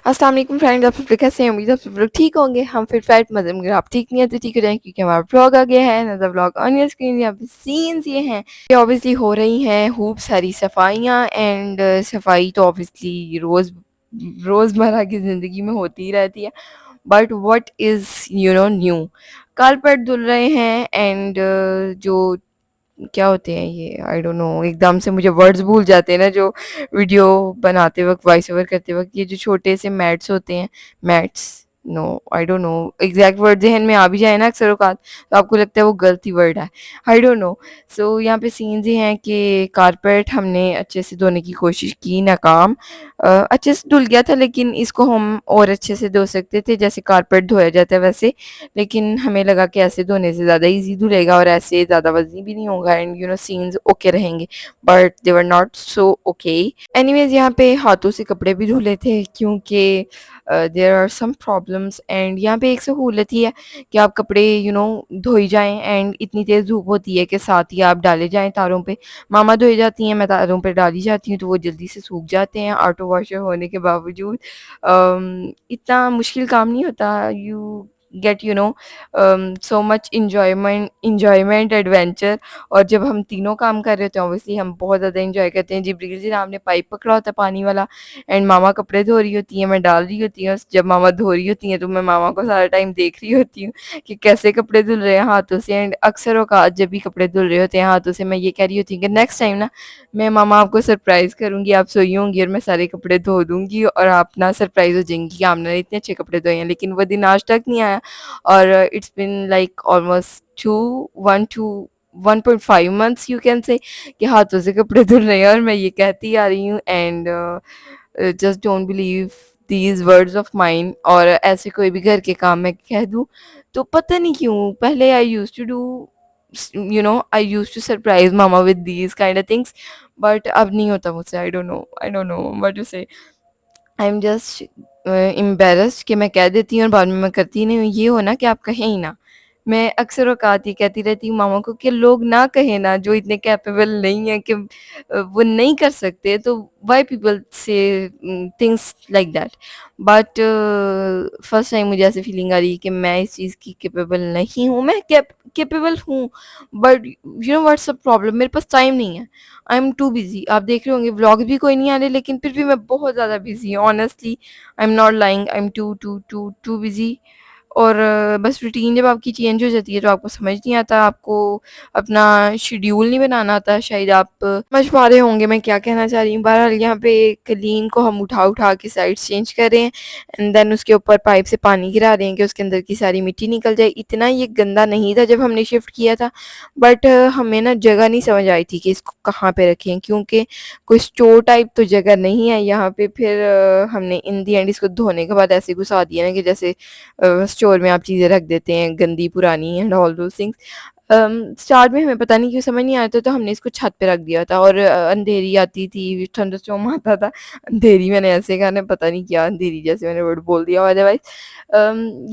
अस्सलाम वालेकुम फ्रेंड्स, आप सब लोग कैसे हैं? उम्मीद है आप सब लोग ठीक होंगे। हम फिट फाट मज़े में, अगर आप ठीक नहीं है तो ठीक हो जाएं, क्योंकि हमारा व्लॉग आ गया है। Another vlog on your screen. यहाँ पे सीन्स ये हैं कि ऑब्वियसली हो रही हैं खूब सारी सफाइयाँ एंड सफाई तो ऑब्वियसली रोज़मर्रा की ज़िंदगी में होती ही रहती है। But what is new, carpet धुल रहे हैं एंड जो क्या होते हैं ये, आई डोंट नो, एकदम से मुझे वर्ड्स भूल जाते हैं ना, जो वीडियो बनाते वक्त वॉइस ओवर करते वक्त ये जो छोटे से मैट्स होते हैं, mats, no I don't know exact word जहन में आ भी जाए ना अक्सर औकात, तो आपको लगता है वो गलती वर्ड है। आई डोंट नो। सो यहाँ पे सीन्स ये हैं कि कारपेट हमने अच्छे से धोने की कोशिश की, नाकाम। अच्छे से धुल गया था, लेकिन इसको हम और अच्छे से धो सकते थे, जैसे कारपेट धोया जाता है वैसे। लेकिन हमें लगा कि ऐसे धोने से ज़्यादा इजी धुलेगा और ऐसे ज़्यादा वज़नी भी नहीं होगा एंड सीन्स ओके रहेंगे। But they were not so okay. Anyways यहाँ पे हाथों से कपड़े भी धुले थे, क्योंकि there are some problems and यहाँ पे एक सहूलत ही है कि आप कपड़े धोई जाएं एंड इतनी तेज़ धूप होती है कि साथ ही आप डाले जाएं तारों पे। मामा धोई जाती हैं, मैं तारों पे डाली जाती हूँ, तो वो जल्दी से सूख जाते हैं ऑटो वॉशर होने के बावजूद। इतना मुश्किल काम नहीं होता। You get so much enjoyment adventure. और जब हम तीनों काम कर रहे होते हैं ऑब्वियसली हम बहुत ज़्यादा इंजॉय करते हैं। जिब्रील जी ने पाइप पकड़ा होता है पानी वाला एंड मामा कपड़े धो रही होती हैं, मैं डाल रही होती हूँ। जब मामा धो रही होती हैं तो मैं मामा को सारा टाइम देख रही होती हूँ कि कैसे कपड़े धुल रहे हैं हाथों से। एंड अक्सर औकात जब भी कपड़े धुल रहे होते हैं हाथों से, मैं ये कह रही होती हूँ कि नेक्स्ट टाइम ना मैं मामा आपको सरप्राइज़ करूँगी, आप सोई होंगी और मैं सारे कपड़े धो दूँगी और आप ना सरप्राइज़ हो जाएंगी कि आपने इतने अच्छे कपड़े धोए हैं। लेकिन वो दिन आज तक नहीं आया और it's been like almost 1 to 1.5 months you can say कि हाथों से कपड़े धुल रहे हैं और मैं ये कहती आ रही हूँ। And just don't believe these words of mine. और ऐसे कोई भी घर के काम मैं कह दूँ तो पता नहीं क्यों पहले I use to do, I use to surprise मामा with these kind of things, but अब नहीं होता मुझसे। I don't know what to say. I am just embarrassed कि मैं कह देती हूँ और बाद में मैं करती नहीं हूँ। ये हो ना कि आप कहें ही ना। मैं अक्सर औकात ये कहती रहती हूँ मामा को कि लोग ना कहें ना, जो इतने कैपेबल नहीं है कि वो नहीं कर सकते, तो वाई पीपल से things like that. But first time मुझे ऐसी फीलिंग आ रही है कि मैं इस चीज़ की कैपेबल नहीं हूँ। मैं कैपेबल हूँ, but you know what's the problem, मेरे पास टाइम नहीं है। आई एम टू बिजी। आप देख रहे होंगे व्लॉग भी कोई नहीं आ रहे, लेकिन फिर भी मैं बहुत ज़्यादा बिजी हूँ। Honestly I am not lying, I am too too too too busy. और बस रूटीन जब आपकी चेंज हो जाती है तो आपको समझ नहीं आता, आपको अपना शेड्यूल नहीं बनाना आता। शायद आप समझ पा रहे होंगे मैं क्या कहना चाह रही हूँ। बहरहाल यहाँ पे क्लीन को हम उठा उठा के साइड्स चेंज कर रहे हैं एंड देन उसके ऊपर पाइप से पानी गिरा रहे हैं कि उसके अंदर की सारी मिट्टी निकल जाए। इतना ये गंदा नहीं था जब हमने शिफ्ट किया था, बट हमें ना जगह नहीं समझ आई थी कि इसको कहाँ पे रखें, क्योंकि कोई स्टोर टाइप तो जगह नहीं है यहाँ पे। फिर हमने इन दी एंड इसको धोने के बाद ऐसे घुसा दिया ना कि जैसे स्टोर में आप चीज़ें रख देते हैं गंदी पुरानी and all those things. Start में हमें पता नहीं क्यों समझ नहीं आया था, तो हमने इसको छत पे रख दिया था। और अंधेरी आती थी, थंडरस्टॉर्म आता था। अंधेरी मैंने ऐसे कहा ना, पता नहीं क्या अंधेरी जैसे मैंने वर्ड बोल दिया। अदरवाइज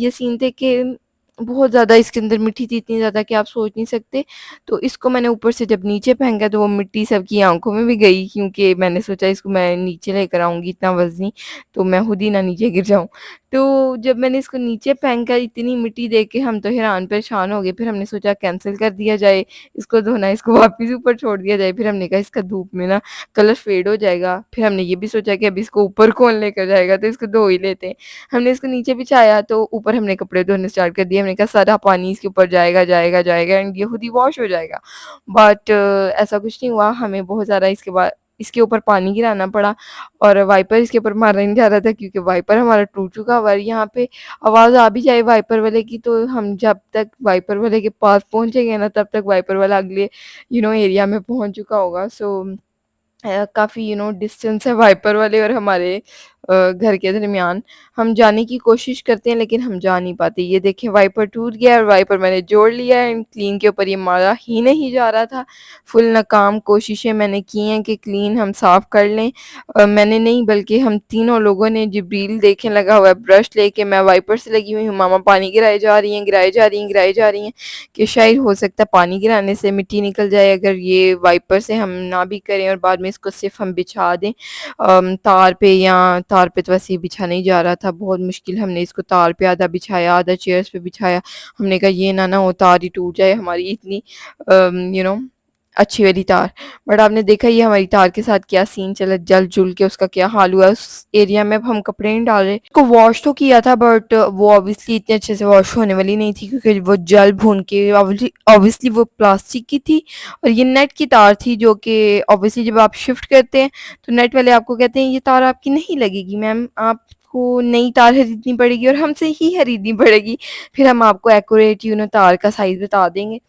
ये सीन थे कि बहुत ज़्यादा इसके अंदर मिट्टी थी, इतनी ज़्यादा कि आप सोच नहीं सकते। तो इसको मैंने ऊपर से जब नीचे फेंका तो वो मिट्टी सबकी आंखों में भी गई, क्योंकि मैंने सोचा इसको मैं नीचे लेकर आऊँगी इतना वज़नी, तो मैं खुद ही ना नीचे गिर जाऊँ। तो जब मैंने इसको नीचे फेंका इतनी मिट्टी देख के हम तो हैरान परेशान हो गए। फिर हमने सोचा कैंसिल कर दिया जाए इसको धोना, इसको वापस ऊपर छोड़ दिया जाए। फिर हमने कहा इसका धूप में ना कलर फेड हो जाएगा। फिर हमने ये भी सोचा कि अब इसको ऊपर कौन लेकर जाएगा, तो इसको धो ही लेते हैं। हमने इसको नीचे बिछाया तो ऊपर हमने कपड़े धोने स्टार्ट कर दिए। हमने कहा सारा पानी इसके ऊपर जाएगा जाएगा जाएगा एंड ये खुद ही वॉश हो जाएगा। बट ऐसा कुछ नहीं हुआ। हमें बहुत ज़्यादा इसके बाद इसके ऊपर पानी गिराना पड़ा और वाइपर इसके ऊपर मारा नहीं जा रहा था, क्योंकि वाइपर हमारा टूट चुका हुआ है। यहाँ पे आवाज़ आ भी जाए वाइपर वाले की, तो हम जब तक वाइपर वाले के पास पहुँचेंगे ना तब तक वाइपर वाला अगले एरिया में पहुँच चुका होगा। सो काफ़ी डिस्टेंस है वाइपर वाले और हमारे घर के दरमियान। हम जाने की कोशिश करते हैं लेकिन हम जा नहीं पाते। ये देखें वाइपर टूट गया और वाइपर मैंने जोड़ लिया एंड क्लीन के ऊपर ये मारा ही नहीं जा रहा था। फुल नाकाम कोशिशें मैंने की हैं कि क्लीन हम साफ़ कर लें। मैंने नहीं बल्कि हम तीनों लोगों ने। जिब्रील देखें लगा हुआ है ब्रश लेके, मैं वाइपर से लगी हुई हूँ। मामा पानी गिराए जा रही हैं, गिराए जा रही हैं, गिराए जा रही हैं कि शायद हो सकता है पानी गिराने से मिट्टी निकल जाए अगर ये वाइपर से हम ना भी करें और बाद में इसको सिर्फ हम बिछा दें तार पे या तार पे तो वैसे ही बिछा नहीं जा रहा था, बहुत मुश्किल हमने इसको तार पे आधा बिछाया, आधा चेयर्स पे बिछाया। हमने कहा ये ना हो तार ही टूट जाए हमारी इतनी यू नो अच्छी वाली तार। बट आपने देखा ये हमारी तार के साथ क्या सीन चला, जल जुल के उसका क्या हाल हुआ। उस एरिया में अब हम कपड़े नहीं डाल रहे, उसको वॉश तो किया था बट वो ऑब्वियसली इतने अच्छे से वॉश होने वाली नहीं थी, क्योंकि वो जल भून के ऑब्वियसली वो प्लास्टिक की थी और ये नेट की तार थी, जो कि ऑब्वियसली जब आप शिफ्ट करते हैं तो नेट वाले आपको कहते हैं ये तार आपकी नहीं लगेगी मैम, आपको नई तार खरीदनी पड़ेगी और हमसे ही खरीदनी पड़ेगी, फिर हम आपको एक्यूरेट तार का साइज़ बता देंगे।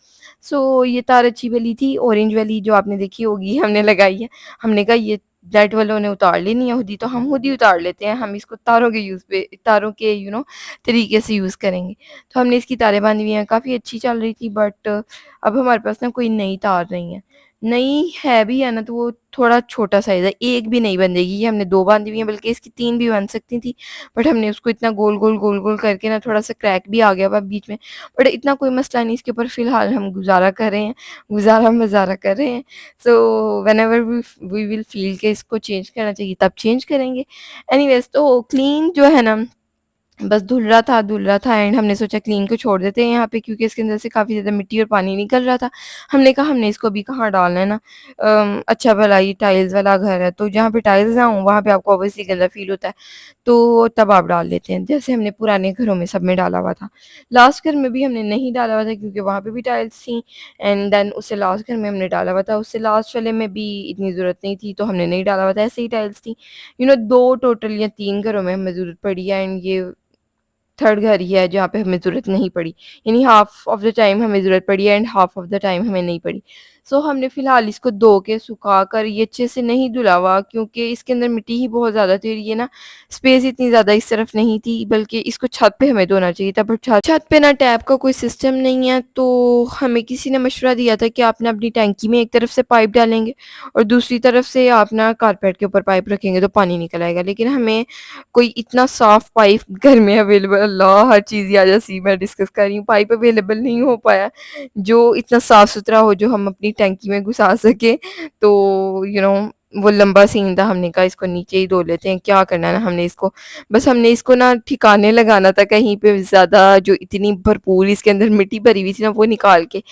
सो ये तार अच्छी वाली थी, ऑरेंज वाली जो आपने देखी होगी हमने लगाई है। हमने कहा ये नेट वालों ने उतार लेनी है खुद ही, तो हम खुद ही उतार लेते हैं, हम इसको तारों के तरीके से यूज़ करेंगे। तो हमने इसकी तारें बाँधी हुई हैं, काफ़ी अच्छी चल रही थी, बट अब हमारे पास ना कोई नई तार नहीं है। नई है भी है ना तो वो थोड़ा छोटा साइज़ है, 1 भी नहीं बंधेगी, ये हमने 2 बाँधी हुई हैं, बल्कि इसकी 3 भी बन सकती थी। बट हमने उसको इतना गोल-गोल करके ना थोड़ा-सा क्रैक भी आ गया हुआ बीच में। बट इतना कोई मसला नहीं, इसके ऊपर फ़िलहाल हम गुज़ारा कर रहे हैं, गुज़ारा-मज़ारा कर रहे हैं। So whenever we will feel कि इसको चेंज करना चाहिए तब चेंज करेंगे। एनीवेज़ तो क्लीन जो है ना बस धुल रहा था एंड हमने सोचा क्लीन को छोड़ देते हैं यहाँ पे, क्योंकि इसके अंदर से काफ़ी ज़्यादा मिट्टी और पानी निकल रहा था। हमने कहा हमने इसको अभी कहाँ डालना है ना, अच्छा भला ये टाइल्स वाला घर है, तो जहाँ पे टाइल्स ना हों वहाँ पे आपको ऑब्वियसली गंदा फ़ील होता है, तो तब आप डाल लेते हैं, जैसे हमने पुराने घरों में सब में डाला हुआ था। लास्ट घर में भी हमने नहीं डाला हुआ था क्योंकि वहाँ पे भी टाइल्स थी, एंड देन उससे लास्ट घर में हमने डाला हुआ था, उससे लास्ट वाले में भी इतनी ज़रूरत नहीं थी तो हमने नहीं डाला हुआ था, ऐसे ही टाइल्स थी। 2 टोटल या 3 घरों में हमें ज़रूरत पड़ी है एंड ये थर्ड घर ही है जहाँ पे हमें ज़रूरत नहीं पड़ी। यानी हाफ़ ऑफ़ द टाइम हमें ज़रूरत पड़ी है and half of the time हमें नहीं पड़ी। सो हमने फ़िलहाल इसको धो के सुखा कर, ये अच्छे से नहीं धुला हुआ क्योंकि इसके अंदर मिट्टी ही बहुत ज़्यादा थी और ये ना स्पेस इतनी ज़्यादा इस तरफ नहीं थी, बल्कि इसको छत पे हमें धोना चाहिए था, बट छत पे ना टैप का कोई सिस्टम नहीं है, तो हमें किसी ने मशवरा दिया था कि आप ना अपनी टैंकी में एक तरफ से पाइप डालेंगे और दूसरी तरफ से आप ना कारपेट के ऊपर पाइप रखेंगे तो पानी निकल आएगा। लेकिन हमें कोई इतना साफ पाइप घर में अवेलेबल, अल्लाह हर चीज़ ही आज ऐसी मैं डिस्कस कर रही हूँ, पाइप अवेलेबल नहीं हो पाया जो इतना साफ सुथरा हो जो हम अपनी टैंकी में घुसा सके। तो वो लंबा सीन था, हमने कहा इसको नीचे ही धो लेते हैं, क्या करना है ना, हमने इसको ना ठिकाने लगाना था कहीं पे ज़्यादा, जो इतनी भरपूर इसके अंदर मिट्टी भरी हुई थी ना वो निकाल के,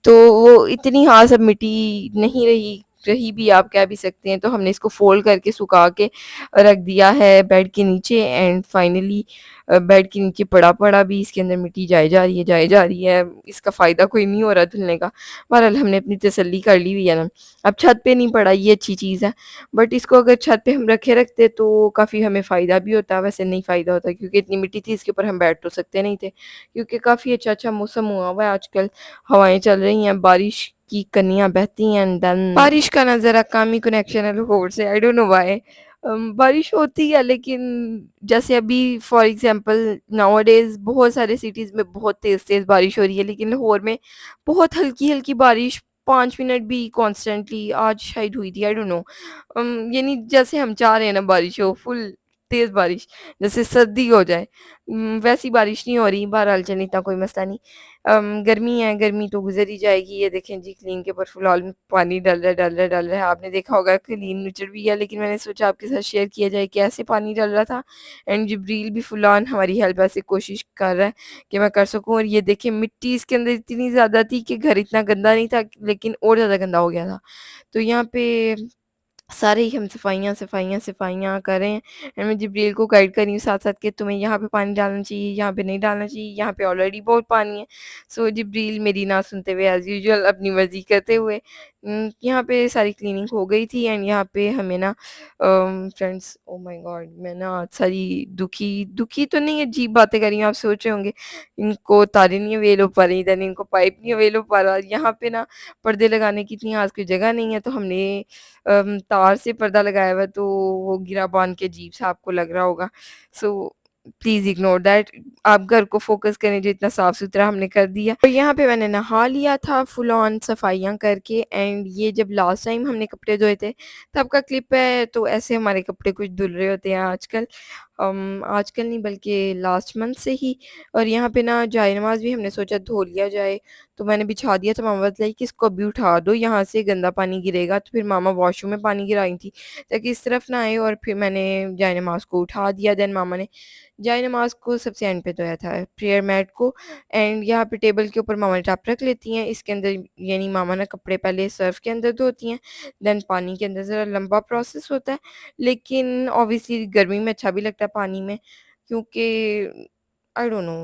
तो वो इतनी हाँ सब मिट्टी नहीं रही, रही भी आप कह भी सकते हैं, तो हमने इसको फ़ोल्ड करके सुखा के रख दिया है बेड के नीचे एंड फाइनली बेड के नीचे पड़ा भी इसके अंदर मिट्टी जाए जा रही है, इसका फ़ायदा कोई नहीं हो रहा धुलने का। बहरहाल हमने अपनी तसल्ली कर ली हुई है ना, अब छत पे नहीं पड़ा ये अच्छी चीज़ है, बट इसको अगर छत पे हम रखे रखते तो काफ़ी हमें फ़ायदा भी होता, वैसे नहीं फ़ायदा होता क्योंकि इतनी मिट्टी थी इसके ऊपर हम बैठ तो सकते नहीं थे, क्योंकि काफ़ी अच्छा मौसम हुआ हुआ है आजकल, हवाएँ चल रही हैं, बारिश की कनियाँ बहती हैं एंड देन बारिश का ना ज़रा कम ही कनेक्शन है लाहौर से, आई डोंट नो व्हाई। बारिश होती है लेकिन जैसे अभी फॉर एग्ज़ाम्पल नाउअडेज़ बहुत सारे सिटीज़ में बहुत तेज़-तेज़ बारिश हो रही है, लेकिन लाहौर में बहुत हल्की-हल्की बारिश 5 मिनट भी कॉन्स्टेंटली आज शायद हुई थी, आई डोंट नो। यानी जैसे हम चाह रहे हैं ना बारिश हो, फुल तेज़ बारिश, जैसे सर्दी हो जाए, वैसी बारिश नहीं हो रही। बहरहाल चलें, इतना कोई मसला नहीं। गर्मी है, गर्मी तो गुज़र ही जाएगी। ये देखें जी क्लीन के ऊपर फ़िलहाल में पानी डल रहा है। आपने देखा होगा क्लीन नुचड़ भी है, लेकिन मैंने सोचा आपके साथ शेयर किया जाए कि ऐसे पानी डल रहा था एंड जिब्रील भी फुल ऑन हमारी हेल्प ऐसे कोशिश कर रहा है कि मैं कर सकूँ, और ये देखें मिट्टी इसके अंदर इतनी ज़्यादा थी कि घर इतना गंदा नहीं था, लेकिन और ज़्यादा गंदा हो गया था। तो यहाँ पे सारे ही हम सफाइयाँ कर रहे हैं एंड मैं जिब्रील को गाइड कर रही हूँ साथ-साथ कि तुम्हें यहाँ पे पानी डालना चाहिए, यहाँ पे नहीं डालना चाहिए, यहाँ पे ऑलरेडी बहुत पानी है। सो जिब्रील मेरी ना सुनते हुए एज़ यूजुअल अपनी मर्ज़ी करते हुए यहाँ पे सारी क्लीनिंग हो गई थी एंड यहाँ पे हमें ना फ्रेंड्स, ओह माय गॉड, मैं ना आज सारी दुखी दुखी तो नहीं, अजीब बातें कर रही हूँ। आप सोच रहे होंगे इनको तारें नहीं अवेल हो पा रही, देन इनको पाइप नहीं अवेल हो पा रहा। यहाँ पे ना पर्दे लगाने की इतनी आज कोई जगह नहीं है, तो हमने तार से पर्दा लगाया हुआ है, तो वो गिरा-बान के अजीब-सा आपको लग रहा होगा। So please ignore that. आप घर को फ़ोकस करें जो इतना साफ़-सुथरा हमने कर दिया। और यहाँ पे मैंने नहा लिया था फुल ऑन सफाइयाँ करके एंड ये जब लास्ट टाइम हमने कपड़े धोए थे तब का क्लिप है, तो ऐसे हमारे कपड़े कुछ धुल रहे होते हैं आजकल। आजकल नहीं बल्कि लास्ट मंथ से ही। और यहाँ पे ना जाए नमाज़ भी हमने सोचा धो लिया जाए, तो मैंने बिछा दिया। तो मामा बताई कि इसको अभी उठा दो, यहाँ से गंदा पानी गिरेगा। तो फिर मामा वॉशरूम में पानी गिराई थी ताकि इस तरफ ना आए, और फिर मैंने जाए नमाज़ को उठा दिया। देन मामा ने जाए नमाज़ को सबसे एंड पे धोया था, प्रेयर मैट को। एंड यहाँ पे टेबल के ऊपर मामा टप रख लेती हैं, इसके अंदर यानी मामा ना कपड़े पहले सर्फ़ के अंदर धोती हैं, देन पानी के अंदर। ज़रा लंबा प्रोसेस होता है, लेकिन ऑब्वियसली गर्मी में अच्छा भी लगता है पानी में, क्योंकि आई डोंट नो,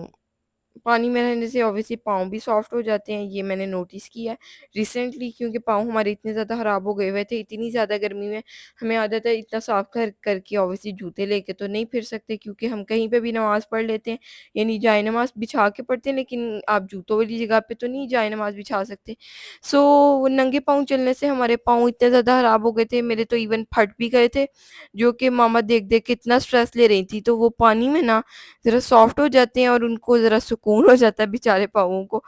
पानी में रहने से ऑब्वियसली पाँव भी सॉफ्ट हो जाते हैं, ये मैंने नोटिस किया है रिसेंटली। क्योंकि पाँव हमारे इतने ज़्यादा ख़राब हो गए हुए थे, इतनी ज़्यादा गर्मी में हमें आदत है इतना साफ़ करके ऑब्वियसली जूते लेके तो नहीं फिर सकते, क्योंकि हम कहीं पे भी नमाज़ पढ़ लेते हैं, यानी जाए नमाज़ बिछा के पढ़ते हैं, लेकिन आप जूतों वाली जगह पे तो नहीं जाए नमाज़ बिछा सकते। सो वो नंगे पाँव चलने से हमारे पाँव इतने ज़्यादा ख़राब हो गए थे, मेरे तो इवन फट भी गए थे, जो कि मामा देख-देख के इतना स्ट्रेस ले रही थी। तो वो पानी में ना ज़रा सॉफ्ट हो जाते हैं और उनको ज़रा सुकून हो जाता है बेचारे पाँवों को।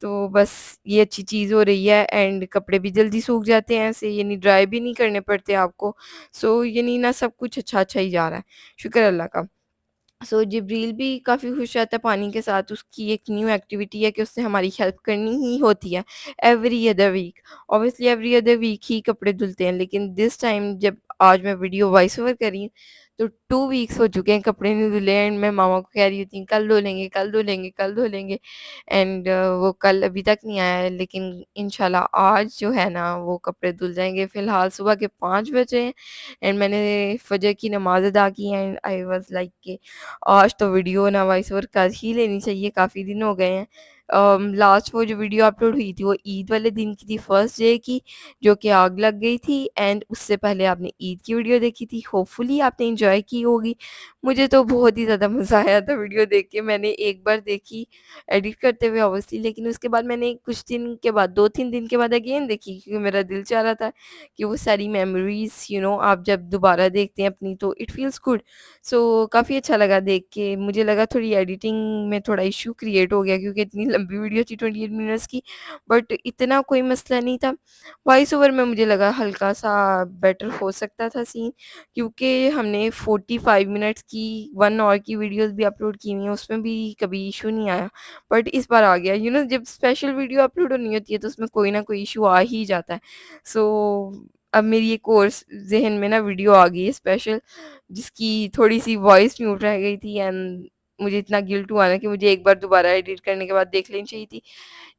तो बस ये अच्छी चीज़ हो रही है, एंड कपड़े भी जल्दी सूख जाते हैं ऐसे, यानी ड्राई भी नहीं करने पड़ते आपको। सो यानी ना सब कुछ अच्छा-अच्छा ही जा रहा है, शुक्र अल्लाह का। सो जिब्रील भी काफ़ी खुश रहता है पानी के साथ, उसकी एक न्यू एक्टिविटी है कि उससे हमारी हेल्प करनी ही होती है every other week. Obviously every other week ही कपड़े धुलते हैं, लेकिन दिस टाइम जब आज मैं वीडियो वॉइस ओवर कर रही हूँ, तो 2 वीक्स हो चुके हैं कपड़े नहीं धुले, एंड मैं मामा को कह रही होती हूँ कल धो लेंगे, कल धो लेंगे, कल धो लेंगे। एंड वो कल अभी तक नहीं आया है, लेकिन इंशाल्लाह आज जो है ना वो कपड़े धुल जाएँगे। फ़िलहाल सुबह के 5 बजे हैं, एंड मैंने फ़जर की नमाज़ अदा की, एंड आई वाज़ लाइक कि आज तो वीडियो ना वॉइस ओवर कर ही लेनी चाहिए, काफ़ी दिन हो गए हैं। लास्ट वो जो वीडियो अपलोड हुई थी वो ईद वाले दिन की थी, फर्स्ट डे की, जो कि आग लग गई थी। एंड उससे पहले आपने ईद की वीडियो देखी थी, होपफुली आपने एंजॉय की होगी। मुझे तो बहुत ही ज़्यादा मज़ा आया था वीडियो देख के। मैंने एक बार देखी एडिट करते हुए ऑब्वियसली, लेकिन उसके बाद मैंने कुछ दिन के बाद 2-3 दिन के बाद अगेन देखी, क्योंकि मेरा दिल चाह रहा था कि वो सारी मेमोरीज़ आप जब दोबारा देखते हैं अपनी, तो इट फील्स गुड। सो काफ़ी अच्छा लगा देख के। मुझे लगा थोड़ी एडिटिंग में थोड़ा इश्यू क्रिएट हो गया, क्योंकि इतनी लंबी वीडियो थी 28 मिनट्स की, बट इतना कोई मसला नहीं था। वॉइस ओवर में मुझे लगा हल्का-सा बेटर हो सकता था सीन, क्योंकि हमने 45 मिनट्स की 1 ऑवर की वीडियोज़ भी अपलोड की हुई हैं, उसमें भी कभी इश्यू नहीं आया। बट इस बार आ गया, जब स्पेशल वीडियो अपलोड होनी होती है तो उसमें कोई ना कोई इश्यू आ ही जाता है। सो अब मेरी एक और ज़हन में ना वीडियो आ गई है स्पेशल, जिसकी थोड़ी-सी वॉइस म्यूट रह गई थी, एंड मुझे इतना गिल्ट हुआ ना कि मुझे एक बार दोबारा एडिट करने के बाद देख लेनी चाहिए थी।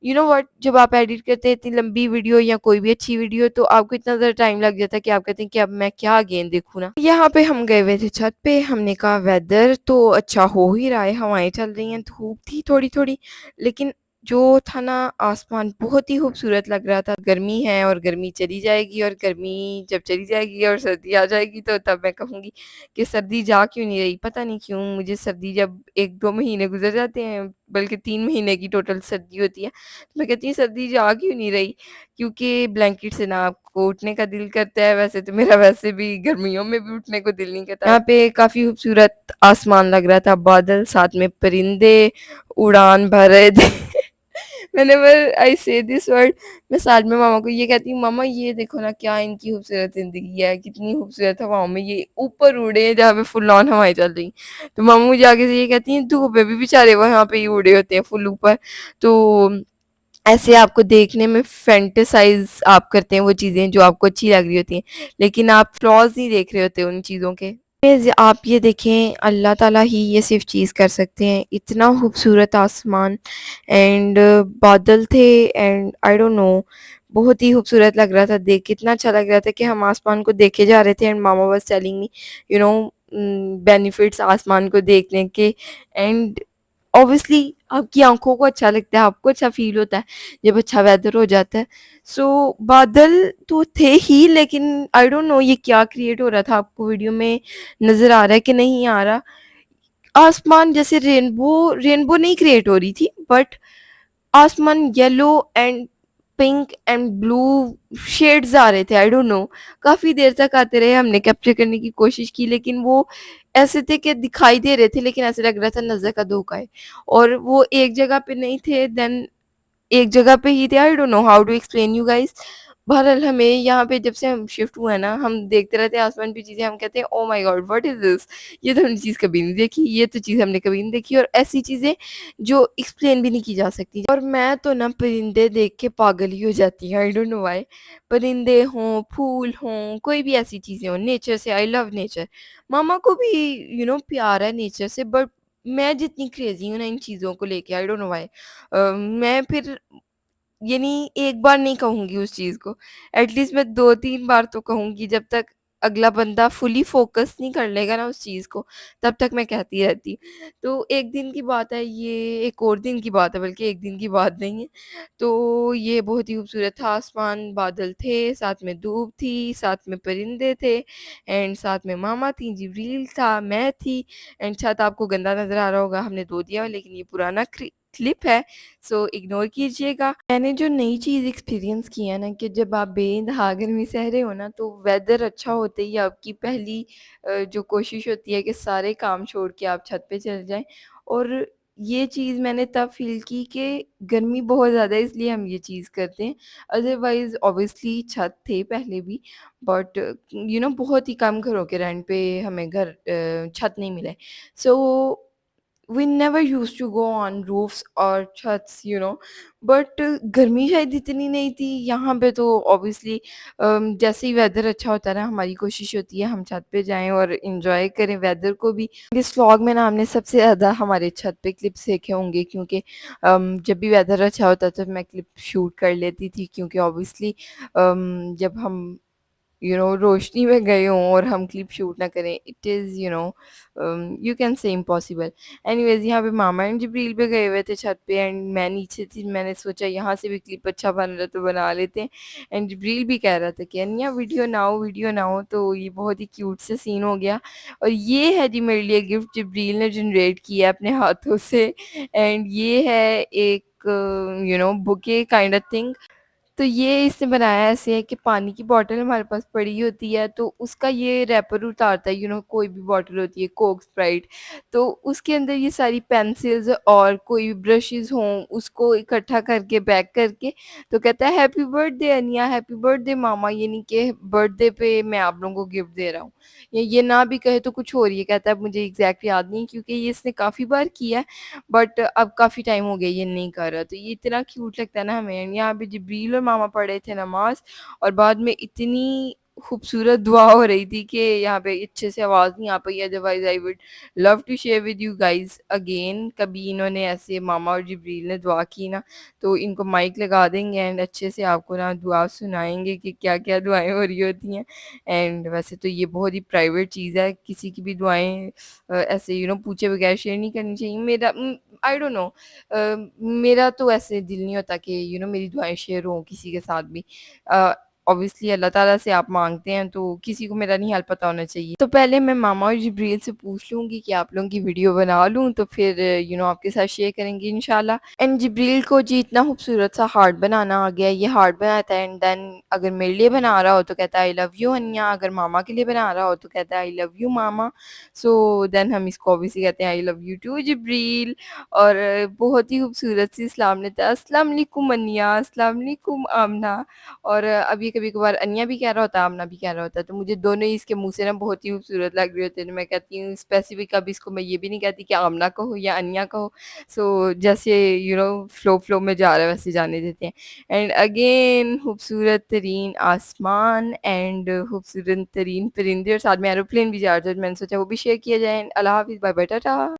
यू नो व्हाट, जब आप एडिट करते हैं इतनी लंबी वीडियो या कोई भी अच्छी वीडियो, तो आपको इतना ज़्यादा टाइम लग जाता है कि आप कहते हैं कि अब मैं क्या अगेन देखूँ ना। यहाँ पे हम गए हुए थे छत पे, हमने कहा वेदर तो अच्छा हो ही रहा है, हवाएँ चल रही हैं, धूप थी थोड़ी-थोड़ी, लेकिन जो था ना आसमान बहुत ही खूबसूरत लग रहा था। गर्मी है और गर्मी चली जाएगी, और गर्मी जब चली जाएगी और सर्दी आ जाएगी, तो तब मैं कहूँगी कि सर्दी जा क्यों नहीं रही। पता नहीं क्यों मुझे सर्दी, जब 1-2 महीने गुज़र जाते हैं, बल्कि 3 महीने की टोटल सर्दी होती है, तो मैं कहती हूँ सर्दी जा क्यों नहीं रही, क्योंकि ब्लैंकेट से ना आपको उठने का दिल करता है। वैसे तो मेरा वैसे भी गर्मियों में भी उठने को दिल नहीं करता। यहाँ पे काफ़ी खूबसूरत आसमान लग रहा था, बादल, साथ में परिंदे उड़ान भर रहे थे। व्हेनेवर आई से दिस वर्ड, मैं साथ में मामा को ये कहती हूँ, मामा ये देखो ना क्या इनकी खूबसूरत ज़िंदगी है, कितनी खूबसूरत हवाओं में ये ऊपर उड़े हैं जहाँ पे फुल ऑन हवाएँ चल रही। तो मामा मुझे आगे से ये कहती हैं धूप में भी बेचारे वहाँ पे ही उड़े होते हैं फुल ऊपर। तो ऐसे आपको देखने में फैंटेसाइज़ आप करते हैं वो चीज़ें जो आपको अच्छी लग रही होती हैं, लेकिन आप फ्लॉज़ नहीं देख रहे होते उन चीज़ों के। आप ये देखें, अल्लाह ताला ही ये सिर्फ़ चीज़ कर सकते हैं। इतना खूबसूरत आसमान, एंड बादल थे, एंड आई डोंट नो, बहुत ही खूबसूरत लग रहा था देख के। इतना अच्छा लग रहा था कि हम आसमान को देखे जा रहे थे, and mama was telling me you know benefits आसमान को देखने के। एंड ऑब्वियसली आपकी आँखों को अच्छा लगता है, आपको अच्छा फ़ील होता है जब अच्छा वेदर हो जाता है। सो बादल तो थे ही, लेकिन आई डोंट नो ये क्या क्रिएट हो रहा था, आपको वीडियो में नज़र आ रहा है कि नहीं आ रहा? आसमान जैसे रेनबो रेनबो नहीं क्रिएट हो रही थी, बट आसमान yellow and pink and blue shades आ रहे थे, आई डोंट नो। काफ़ी देर तक आते रहे, हमने कैप्चर करने की कोशिश की, लेकिन वो ऐसे थे कि दिखाई दे रहे थे, लेकिन ऐसे लग रहा था नज़र का धोखा है, और वो एक जगह पे नहीं थे, देन एक जगह पे ही थे। I don't know how to explain you guys, बहरहाल हमें यहाँ पे जब से हम शिफ्ट हुए हैं ना, हम देखते रहते हैं आसमान पे चीज़ें, हम कहते हैं oh my God what is this? ये तो हमने चीज़ कभी नहीं देखी, ये तो चीज़ हमने कभी नहीं देखी, और ऐसी चीज़ें जो एक्सप्लेन भी नहीं की जा सकती। और मैं तो ना परिंदे देख के पागल ही हो जाती हूँ, आई डोंट नो व्हाई। परिंदे हों, फूल हों, कोई भी ऐसी चीज़ें हों, नेचर से आई लव नेचर। मामा को भी प्यार है नेचर से, बट मैं जितनी क्रेज़ी हूँ ना इन चीज़ों को लेके, आई डोंट नो व्हाई। मैं फिर यानी एक बार नहीं कहूँगी उस चीज़ को, एटलीस्ट मैं 2-3 बार तो कहूँगी, जब तक अगला बंदा फुली फ़ोकस नहीं कर लेगा ना उस चीज़ को, तब तक मैं कहती रहती। तो एक दिन की बात है ये, एक और दिन की बात है, बल्कि एक दिन की बात नहीं है। तो ये बहुत ही खूबसूरत था, आसमान, बादल थे, साथ में धूप थी, साथ में परिंदे थे एंड साथ में मामा थी, जिब्रील था, मैं थी एंड शायद आपको गंदा नज़र आ रहा होगा, हमने धो दिया लेकिन ये पुराना क्लिप है, सो इग्नोर कीजिएगा। मैंने जो नई चीज़ एक्सपीरियंस की है ना, कि जब आप बेइंतहा गर्मी सह रहे हो ना, तो वेदर अच्छा होते ही आपकी पहली जो कोशिश होती है कि सारे काम छोड़ के आप छत पे चले जाएँ। और ये चीज़ मैंने तब फ़ील की कि गर्मी बहुत ज़्यादा है, इसलिए हम ये चीज़ करते हैं। अदरवाइज़ ऑब्वियसली छत थे पहले भी, बट बहुत ही कम घरों के रेंट पे हमें छत नहीं मिले। So we never used to go on roofs or छत्स, बट गर्मी शायद इतनी नहीं थी यहाँ पे। तो ऑब्वियसली जैसे ही वेदर अच्छा होता है ना, हमारी कोशिश होती है हम छत पे जाएं और इंजॉय करें वेदर को भी। इस व्लॉग में ना हमने सबसे ज़्यादा हमारे छत पे क्लिप्स देखे होंगे, क्योंकि जब भी वेदर अच्छा होता तो मैं क्लिप शूट कर लेती थी, क्योंकि ऑब्वियसली जब हम रोशनी में गए हों और हम क्लिप शूट ना करें, it is you can say impossible. Anyways यहाँ पे मामा एंड जिब्रील पे गए हुए थे छत पे एंड मैं नीचे थी, मैंने सोचा यहाँ से भी क्लिप अच्छा बन रहा है तो बना लेते हैं। एंड जिब्रील भी कह रहा था कि अनिया वीडियो ना हो, तो ये बहुत ही क्यूट से सीन हो गया। और ये है जी मेरे लिए गिफ्ट जिब्रील ने जनरेट किया अपने हाथों से, एंड ये है एक बुके काइंड ऑफ थिंग। तो ये इसने बनाया ऐसे है कि पानी की बॉटल हमारे पास पड़ी होती है, तो उसका ये रैपर उतारता है, कोई भी बॉटल होती है कोक, स्प्राइट, तो उसके अंदर ये सारी पेंसिल्स और कोई भी ब्रशेज़ हों उसको इकट्ठा करके पैक करके, तो कहता है हैप्पी बर्थडे अनिया, हैप्पी बर्थडे मामा, यानी कि बर्थडे पे मैं आप लोगों को गिफ्ट दे रहा हूँ। ये ना भी कहे तो कुछ और ये कहता है, मुझे एग्ज़ैक्ट याद नहीं क्योंकि ये इसने काफ़ी बार किया है, बट अब काफ़ी टाइम हो गया ये नहीं कर रहा, तो ये इतना क्यूट लगता है ना हमें। यहाँ पे जिब्रील और मामा पढ़े थे नमाज़, और बाद में इतनी खूबसूरत दुआ हो रही थी कि यहाँ पे अच्छे से आवाज़ नहीं आ पाई, otherwise I would love to share with you guys again. कभी इन्होंने ऐसे मामा और जिब्रील ने दुआ की ना, तो इनको माइक लगा देंगे एंड अच्छे से आपको ना दुआ सुनाएँगे कि क्या-क्या दुआएँ हो रही होती हैं। एंड वैसे तो ये बहुत ही प्राइवेट चीज़ है, किसी की भी दुआएँ ऐसे पूछे बगैर शेयर नहीं करनी चाहिए। आई डोंट नो, मेरा तो ऐसे दिल नहीं होता कि मेरी दुआएँ शेयर हों किसी के साथ भी। अ, ऑब्वियसली अल्लाह ताला से आप माँगते हैं, तो किसी को मेरा नहीं हाल पता होना चाहिए। तो पहले मैं मामा और जिब्रील से पूछ लूँगी कि आप लोगों की वीडियो बना लूँ, तो फिर आपके साथ शेयर करेंगे इंशाल्लाह। एंड जिब्रील को जी इतना खूबसूरत सा हार्ट बनाना आ गया, ये हार्ट बनाता है एंड देन अगर मेरे लिए बना रहा हो तो कहता है आई लव यू अनिया, अगर मामा के लिए बना रहा हो तो कहता है I love you mama. So then हम इसको ऑब्वियसली कहते हैं I love you too Jibreel. और बहुत ही खूबसूरत सी इस्लाम ने था, अस्सलाम वालेकुम अनिया, अस्सलाम वालेकुम आमना। और अब ये कभी-कभार अनिया भी कह रहा होता है, आमना भी कह रहा होता है, तो मुझे दोनों ही इसके मुँह से ना बहुत ही खूबसूरत लग रहे होते हैं, तो मैं कहती हूँ स्पेसिफिक, अब इसको मैं ये भी नहीं कहती कि आमना कहो या अनिया कहो। सो जैसे फ्लो में जा रहा है वैसे जाने देते हैं। एंड अगेन खूबसूरत तरीन आसमान एंड खूबसूरत तरीन परिंदे, और साथ में एरोप्लेन भी जा रहे थे, तो मैंने सोचा वो भी शेयर किया जाए। अल्लाह हाफ़िज़, बाय बाय, टाटा।